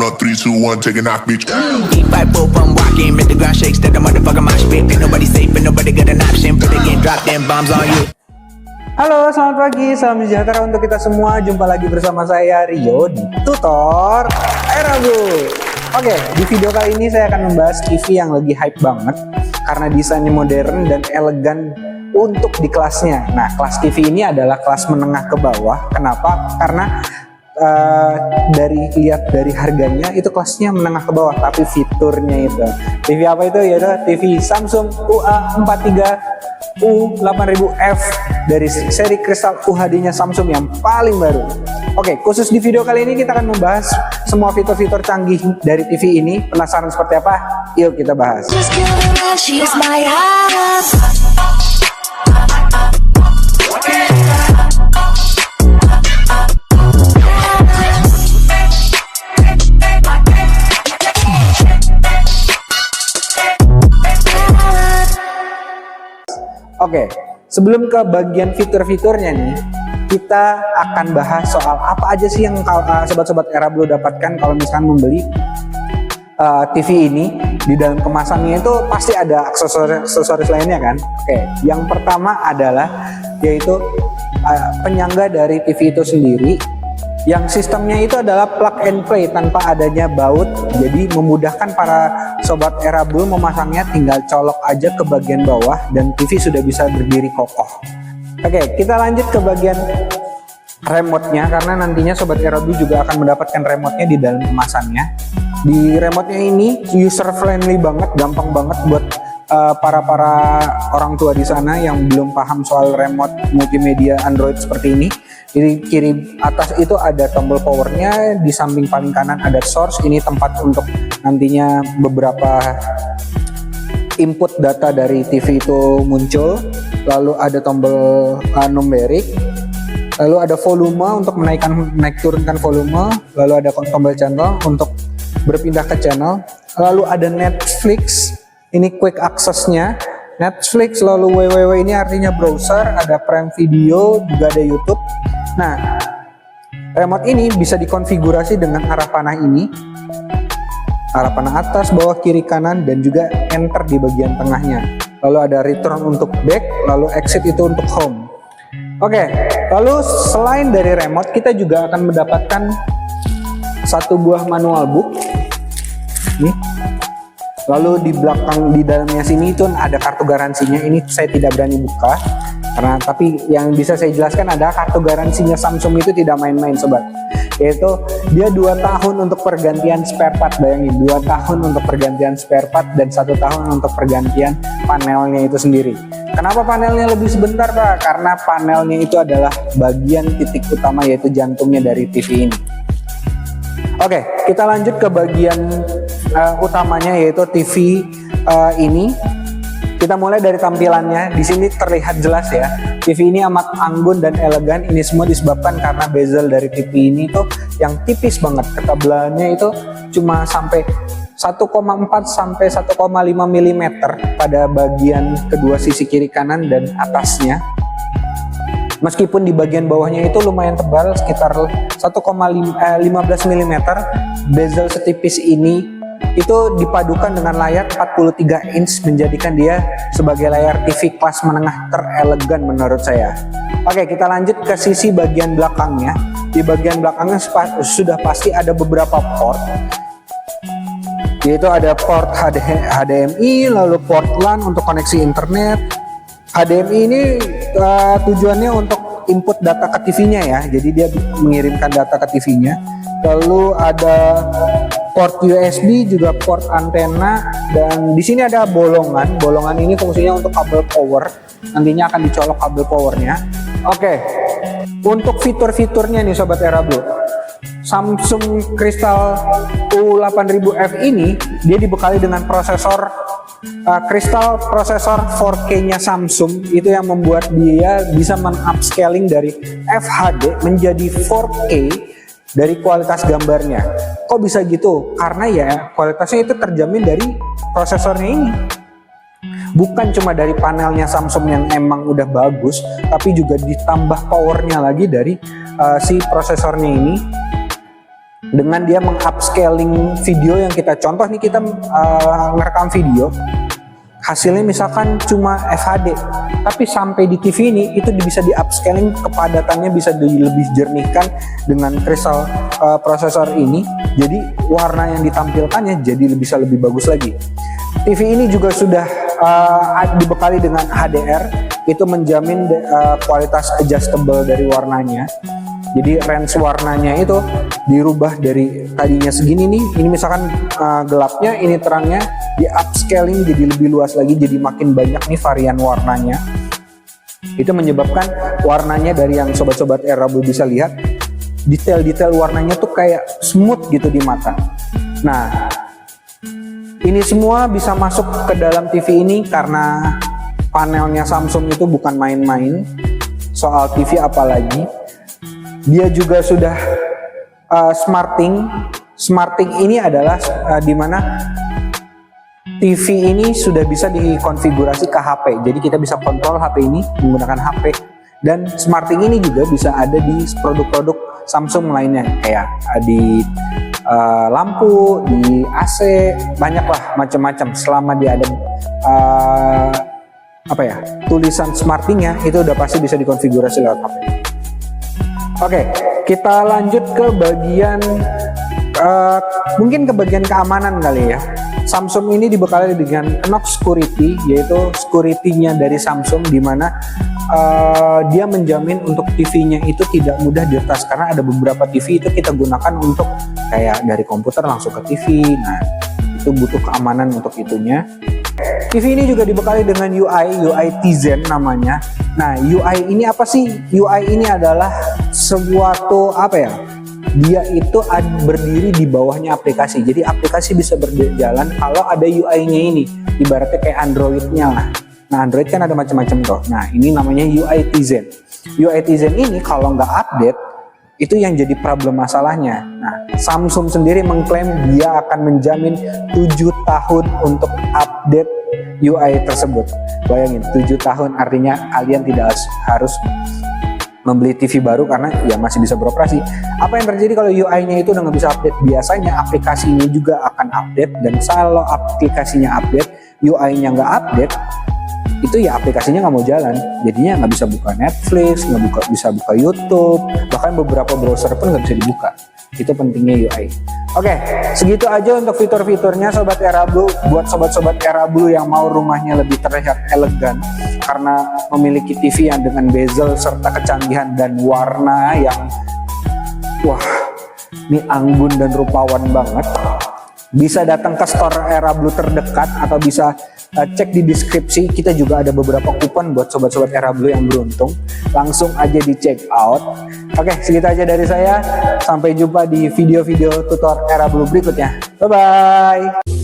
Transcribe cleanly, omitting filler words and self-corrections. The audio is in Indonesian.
on 3, 2, 1, take a knock, bitch. Deep fight, both I'm walking, make the ground shake, step the motherfucker mosh pit. Ain't nobody safe, ain't nobody got an option. Put again, drop them bombs on you. Halo, selamat pagi, salam sejahtera untuk kita semua. Jumpa lagi bersama saya Rio di Tutor Era Bro. Oke, di video kali ini saya akan membahas TV yang lagi hype banget karena desainnya modern dan elegan untuk di kelasnya. Nah, kelas TV ini adalah kelas menengah ke bawah. Kenapa? Karena lihat dari harganya itu kelasnya menengah ke bawah, tapi fiturnya itu TV apa itu? Yaitu TV Samsung UA43 U8000F dari seri kristal UHD-nya Samsung yang paling baru. Oke, khusus di video kali ini kita akan membahas semua fitur-fitur canggih dari TV ini. Penasaran seperti apa? Yuk kita bahas. Oke, sebelum ke bagian fitur-fiturnya nih, kita akan bahas soal apa aja sih yang sobat-sobat Era Blue dapatkan kalau misalkan membeli TV ini. Di dalam kemasannya itu pasti ada aksesoris lainnya kan. Oke, yang pertama adalah yaitu penyangga dari TV itu sendiri, yang sistemnya itu adalah plug and play tanpa adanya baut. Jadi memudahkan para sobat Era Blue memasangnya, tinggal colok aja ke bagian bawah dan TV sudah bisa berdiri kokoh. Oke, kita lanjut ke bagian remote-nya, karena nantinya sobat Era Blue juga akan mendapatkan remote-nya di dalam kemasannya. Di remote-nya ini user friendly banget, gampang banget buat para orang tua di sana yang belum paham soal remote multimedia Android seperti ini. Di kiri atas itu ada tombol powernya, di samping paling kanan ada source. Ini tempat untuk nantinya beberapa input data dari TV itu muncul. Lalu ada tombol numeric, lalu ada volume untuk naik turunkan volume, lalu ada tombol channel untuk berpindah ke channel, lalu ada Netflix, ini quick access-nya Netflix, lalu www ini artinya browser, ada Prime Video, juga ada YouTube. Nah, remote ini bisa dikonfigurasi dengan arah panah ini, arah panah atas, bawah, kiri, kanan, dan juga enter di bagian tengahnya. Lalu ada return untuk back, lalu exit itu untuk home. Oke, lalu selain dari remote, kita juga akan mendapatkan satu buah manual book. Nih. Lalu di belakang, di dalamnya sini itu ada kartu garansinya. Ini saya tidak berani buka karena, tapi yang bisa saya jelaskan ada kartu garansinya Samsung itu tidak main-main sobat, yaitu dia 2 tahun untuk pergantian spare part. Bayangin, 2 tahun untuk pergantian spare part dan 1 tahun untuk pergantian panelnya itu sendiri. Kenapa panelnya lebih sebentar Pak? Karena panelnya itu adalah bagian titik utama, yaitu jantungnya dari TV ini. Oke, kita lanjut ke bagian utamanya, yaitu TV ini. Kita mulai dari tampilannya. Di sini terlihat jelas ya, TV ini amat anggun dan elegan. Ini semua disebabkan karena bezel dari TV ini tuh yang tipis banget. Ketebalannya itu cuma sampai 1,4 sampai 1,5 mm pada bagian kedua sisi kiri kanan dan atasnya. Meskipun di bagian bawahnya itu lumayan tebal, sekitar 1,15 mm, bezel setipis ini itu dipadukan dengan layar 43 inch menjadikan dia sebagai layar TV kelas menengah terelegan menurut saya. Oke, kita lanjut ke sisi bagian belakangnya. Di bagian belakangnya sudah pasti ada beberapa port, yaitu ada port HDMI, lalu port LAN untuk koneksi internet. HDMI ini tujuannya untuk input data ke TV-nya ya, jadi dia mengirimkan data ke TV-nya. Lalu ada port USB, juga port antena, dan di sini ada bolongan. Bolongan ini fungsinya untuk kabel power, nantinya akan dicolok kabel powernya. Oke, untuk fitur-fiturnya nih sobat Era Blue, Samsung Crystal U8000F ini dia dibekali dengan prosesor Crystal prosesor 4K-nya Samsung, itu yang membuat dia bisa men-upscaling dari FHD menjadi 4K dari kualitas gambarnya. Kok bisa gitu? Karena ya kualitasnya itu terjamin dari prosesornya ini. Bukan cuma dari panelnya Samsung yang emang udah bagus, tapi juga ditambah powernya lagi dari si prosesornya ini. dengan dia mengupscaling video yang kita contoh nih, kita ngerekam video hasilnya misalkan cuma FHD, tapi sampai di TV ini itu bisa di upscaling, kepadatannya bisa lebih jernihkan dengan crystal prosesor ini, jadi warna yang ditampilkannya jadi bisa lebih bagus lagi. TV ini juga sudah dibekali dengan HDR, itu menjamin kualitas adjustable dari warnanya. Jadi range warnanya itu dirubah dari tadinya segini nih, ini misalkan gelapnya, ini terangnya, di upscaling jadi lebih luas lagi, jadi makin banyak nih varian warnanya. Itu menyebabkan warnanya dari yang sobat-sobat Erablue bisa lihat, detail-detail warnanya tuh kayak smooth gitu di mata. Nah, ini semua bisa masuk ke dalam TV ini karena panelnya Samsung itu bukan main-main. Soal TV apalagi, dia juga sudah SmartThings. SmartThings ini adalah dimana TV ini sudah bisa dikonfigurasi ke HP. Jadi kita bisa kontrol HP ini menggunakan HP. Dan SmartThings ini juga bisa ada di produk-produk Samsung lainnya, kayak di lampu, di AC, banyaklah macam-macam. Selama dia ada tulisan SmartThings-nya, itu udah pasti bisa dikonfigurasi lewat HP. Oke, kita lanjut ke bagian mungkin ke bagian keamanan kali ya. Samsung ini dibekali dengan Knox Security, yaitu security-nya dari Samsung, di mana dia menjamin untuk TV-nya itu tidak mudah diretas, karena ada beberapa TV itu kita gunakan untuk kayak dari komputer langsung ke TV. Nah, itu butuh keamanan untuk itunya. TV ini juga dibekali dengan UI Tizen namanya. Nah, UI ini apa sih? UI ini adalah suatu dia itu berdiri di bawahnya aplikasi. Jadi aplikasi bisa berjalan kalau ada UI-nya ini. Ibaratnya kayak Android-nya lah. Nah, Android kan ada macam-macam tuh. Nah, ini namanya UI Tizen. UI Tizen ini kalau nggak update, itu yang jadi problem masalahnya. Nah, Samsung sendiri mengklaim dia akan menjamin 7 tahun untuk update UI tersebut. Bayangin, 7 tahun artinya kalian tidak harus membeli TV baru karena ya masih bisa beroperasi. Apa yang terjadi kalau UI-nya itu udah nggak bisa update? Biasanya aplikasinya juga akan update, dan kalau aplikasinya update, UI-nya nggak update, itu ya aplikasinya nggak mau jalan. Jadinya nggak bisa buka Netflix, nggak bisa buka YouTube, bahkan beberapa browser pun nggak bisa dibuka. Itu pentingnya UI. Oke, segitu aja untuk fitur-fiturnya Sobat Erablue. Buat sobat-sobat Erablue yang mau rumahnya lebih terlihat elegan karena memiliki TV yang dengan bezel serta kecanggihan dan warna yang wah, ini anggun dan rupawan banget, bisa datang ke store Erablue terdekat atau bisa cek di deskripsi. Kita juga ada beberapa kupon buat sobat-sobat Erablue yang beruntung. Langsung aja di check out. Oke, segitu aja dari saya. Sampai jumpa di video-video tutor Erablue berikutnya. Bye-bye.